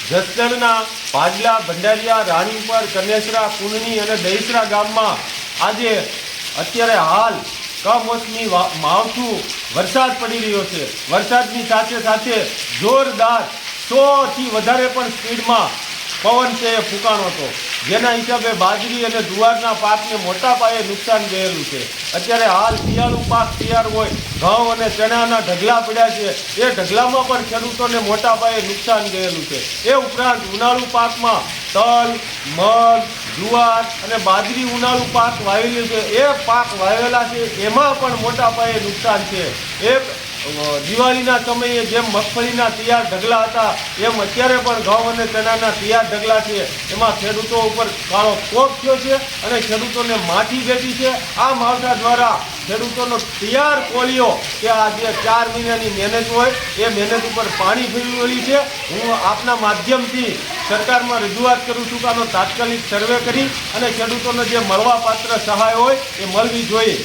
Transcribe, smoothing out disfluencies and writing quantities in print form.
જસદણના ભાડલા, ભંડારિયા, રાણીપર, કનેસરા, કુંડની અને દહીસરા ગામમાં આજે અત્યારે હાલ કમોસમી માવઠું વરસાદ પડી રહ્યો છે। વરસાદની સાથે સાથે જોરદાર 100થી વધારે પણ સ્પીડમાં પવન છે એ ફૂંકાણો હતો, જેના હિસાબે બાજરી અને જુવારના પાકને મોટા પાયે નુકસાન ગયેલું છે। અત્યારે હાલ શિયાળુ પાક તૈયાર હોય, ઘઉં અને ચણાના ઢગલા પડ્યા છે, એ ઢગલામાં પણ ખેડૂતોને મોટા પાયે નુકસાન ગયેલું છે। એ ઉપરાંત ઉનાળુ પાકમાં તલ, મગ, જુવાર અને બાજરી ઉનાળુ પાક વાવેલી છે, એ પાક વાવેલા છે એમાં પણ મોટા પાયે નુકસાન છે। દિવાળીના સમયે જેમ મગફળીના તૈયાર ઢગલા હતા એમ અત્યારે પણ ઘઉં અને ચણાના તૈયાર ઢગલા છે, એમાં ખેડૂતો ઉપર કાળો કોપ થયો છે અને ખેડૂતોને માઠી બેઠી છે। આ માવઠા દ્વારા ખેડૂતોનો તૈયાર કોળીઓ કે આ જે 4 મહિનાની મહેનત હોય એ મહેનત ઉપર પાણી ફેરવેલી છે। હું આપના માધ્યમથી સરકારમાં રજૂઆત કરું છું કે આનો તાત્કાલિક સર્વે કરી અને ખેડૂતોને જે મળવાપાત્ર સહાય હોય એ મળવી જોઈએ।